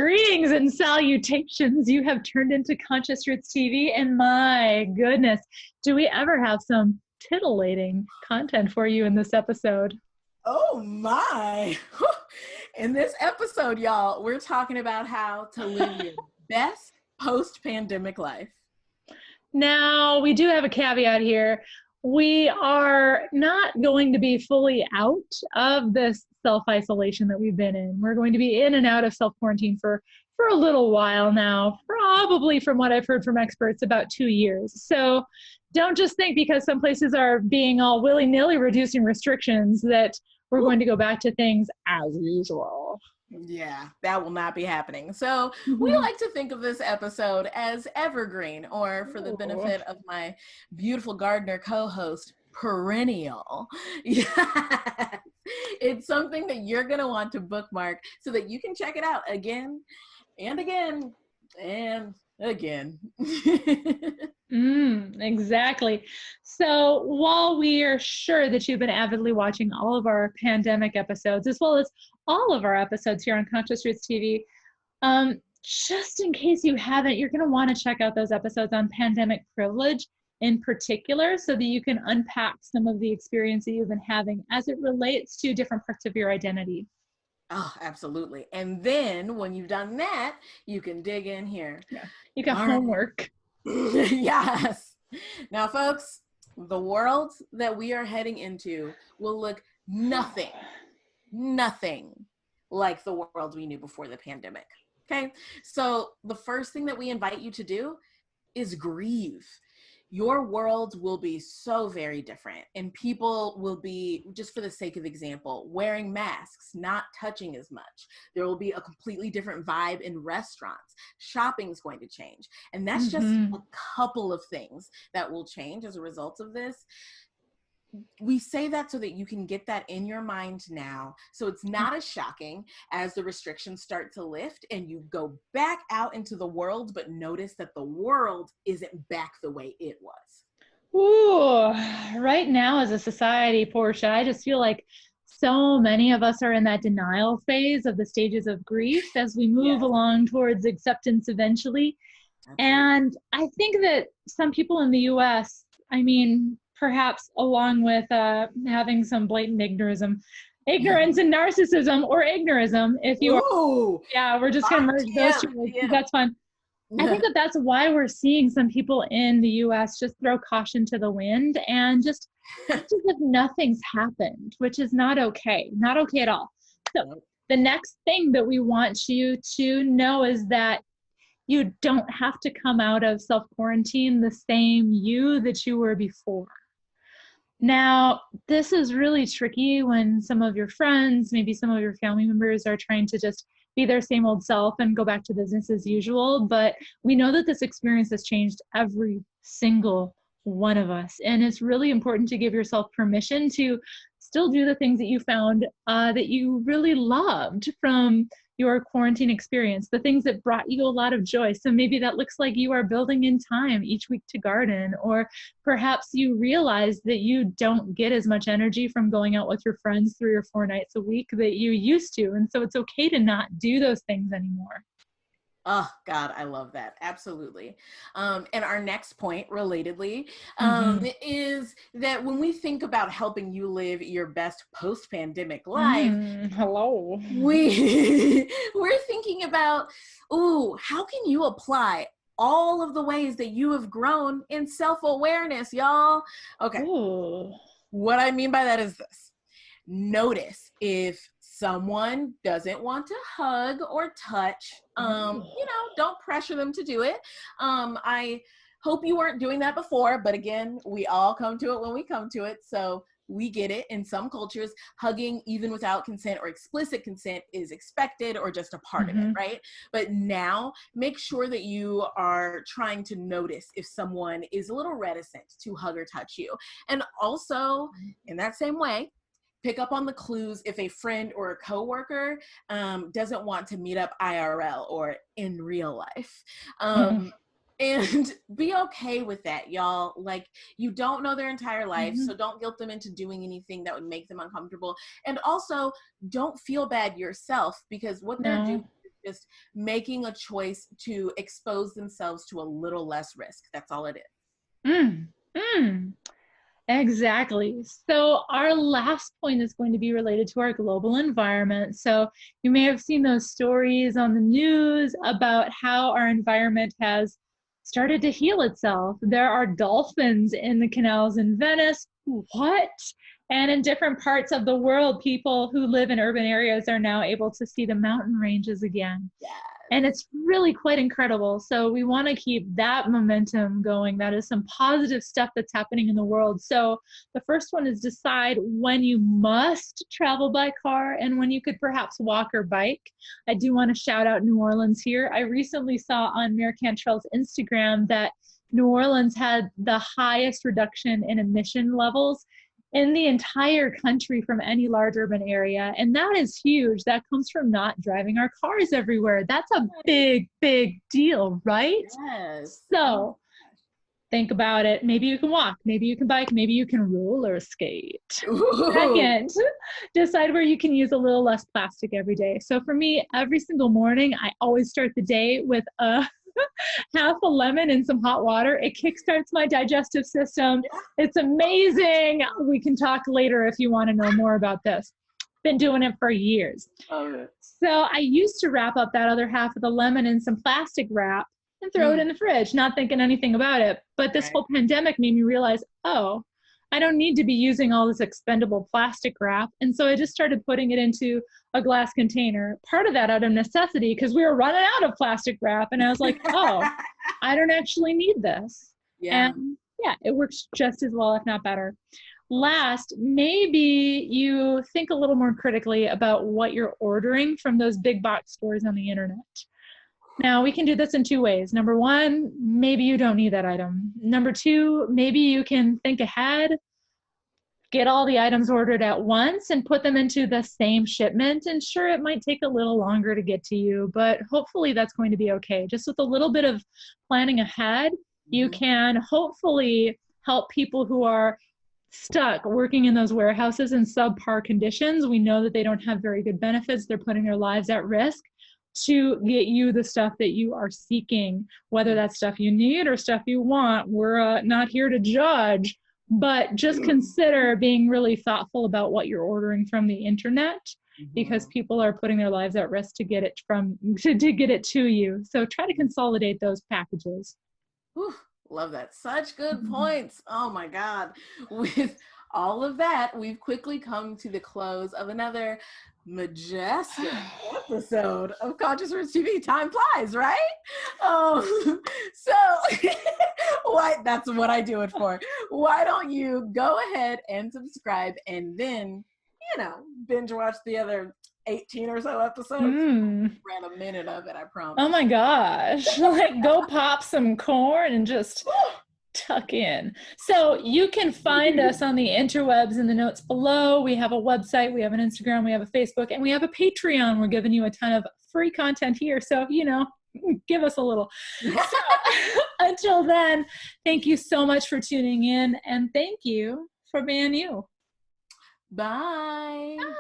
Greetings and salutations. You have turned into Conscious Roots TV, and my goodness, do we ever have some titillating content for you in this episode? Oh my. In this episode, y'all, we're talking about how to live your best post-pandemic life. Now, we do have a caveat here. We are not going to be fully out of this self-isolation that we've been in. We're going to be in and out of self-quarantine for a little while now, probably from what I've heard from experts, about 2 years. So don't just think because some places are being all willy-nilly reducing restrictions that we're going to go back to things as usual. Yeah, that will not be happening. So we like to think of this episode as evergreen, or for the benefit of my beautiful gardener co-host, perennial. Yeah. It's something that you're going to want to bookmark so that you can check it out again and again and again. Exactly. So while we are sure that you've been avidly watching all of our pandemic episodes, as well as all of our episodes here on Conscious Roots TV, just in case you haven't, you're going to want to check out those episodes on pandemic privilege in particular, so that you can unpack some of the experience that you've been having as it relates to different parts of your identity. Oh, absolutely. And then when you've done that, you can dig in here. Yeah. You got homework. Yes. Now, folks, the world that we are heading into will look nothing like the world we knew before the pandemic. Okay. So the first thing that we invite you to do is grieve. Your world will be so very different, and people will be, just for the sake of example, wearing masks, not touching as much. There will be a completely different vibe in restaurants. Shopping is going to change. And that's just a couple of things that will change as a result of this. We say that so that you can get that in your mind now, so it's not as shocking as the restrictions start to lift and you go back out into the world, but notice that the world isn't back the way it was. Ooh, right now as a society, Porscha, I just feel like so many of us are in that denial phase of the stages of grief as we move along towards acceptance eventually. Absolutely. And I think that some people in the US, perhaps along with having some blatant ignorance and narcissism, or ignorism, if you are. Yeah, we're just going to merge those two. That's fun. I think that that's why we're seeing some people in the US just throw caution to the wind and just as if nothing's happened, which is not okay. Not okay at all. So the next thing that we want you to know is that you don't have to come out of self-quarantine the same you that you were before. Now, this is really tricky when some of your friends, maybe some of your family members, are trying to just be their same old self and go back to business as usual. But we know that this experience has changed every single one of us. And it's really important to give yourself permission to still do the things that you found that you really loved from your quarantine experience, the things that brought you a lot of joy. So maybe that looks like you are building in time each week to garden, or perhaps you realize that you don't get as much energy from going out with your friends 3 or 4 nights a week that you used to. And so it's okay to not do those things anymore. Oh, God, I love that. Absolutely. And our next point, relatedly, is that when we think about helping you live your best post-pandemic life, we're thinking about, how can you apply all of the ways that you have grown in self-awareness, y'all? Okay. What I mean by that is this. Notice if someone doesn't want to hug or touch, don't pressure them to do it. I hope you weren't doing that before, but again, we all come to it when we come to it. So we get it. In some cultures, hugging even without consent or explicit consent is expected or just a part of it, right? But now make sure that you are trying to notice if someone is a little reticent to hug or touch you. And also, in that same way, pick up on the clues if a friend or a coworker doesn't want to meet up IRL or in real life. And be okay with that, y'all. Like, you don't know their entire life, so don't guilt them into doing anything that would make them uncomfortable. And also, don't feel bad yourself, because what they're doing just making a choice to expose themselves to a little less risk. That's all it is. Exactly. So our last point is going to be related to our global environment. So you may have seen those stories on the news about how our environment has started to heal itself. There are dolphins in the canals in Venice. What? And in different parts of the world, people who live in urban areas are now able to see the mountain ranges again. Yeah. And it's really quite incredible. So we want to keep that momentum going. That is some positive stuff that's happening in the world. So the first one is decide when you must travel by car and when you could perhaps walk or bike. I do want to shout out New Orleans here. I recently saw on Mayor Cantrell's Instagram that New Orleans had the highest reduction in emission levels in the entire country from any large urban area. And that is huge. That comes from not driving our cars everywhere. That's a big, big deal, right? Yes. So think about it. Maybe you can walk, maybe you can bike, maybe you can roller skate. Ooh. Second, decide where you can use a little less plastic every day. So for me, every single morning, I always start the day with a half a lemon and some hot water. It kickstarts my digestive system. It's amazing. We can talk later if you want to know more about this. Been doing it for years. So I used to wrap up that other half of the lemon in some plastic wrap and throw it in the fridge, not thinking anything about it. But this whole pandemic made me realize, oh, I don't need to be using all this expendable plastic wrap. And so I just started putting it into a glass container. Part of that out of necessity, because we were running out of plastic wrap. And I was like, oh, I don't actually need this. Yeah. And yeah, it works just as well, if not better. Last, maybe you think a little more critically about what you're ordering from those big box stores on the internet. Now, we can do this in two ways. Number one, maybe you don't need that item. Number two, maybe you can think ahead, get all the items ordered at once and put them into the same shipment. And sure, it might take a little longer to get to you, but hopefully that's going to be okay. Just with a little bit of planning ahead, you can hopefully help people who are stuck working in those warehouses in subpar conditions. We know that they don't have very good benefits. They're putting their lives at risk to get you the stuff that you are seeking, whether that's stuff you need or stuff you want. We're not here to judge, but just consider being really thoughtful about what you're ordering from the internet, because people are putting their lives at risk to get it to get it to you. So try to consolidate those packages. Whew, love that. Such good points. Oh my God. With all of that, we've quickly come to the close of another majestic episode of Conscious Roots TV. Time flies, right? So that's what I do it for. Why don't you go ahead and subscribe and then, binge watch the other 18 or so episodes. Ran a minute of it, I promise. Oh my gosh. Like, go pop some corn and just tuck in. So you can find us on the interwebs in the notes below. We have a website, we have an Instagram, we have a Facebook, and we have a Patreon. We're giving you a ton of free content here. So, give us a little. So, until then, thank you so much for tuning in, and thank you for being you. Bye. Bye.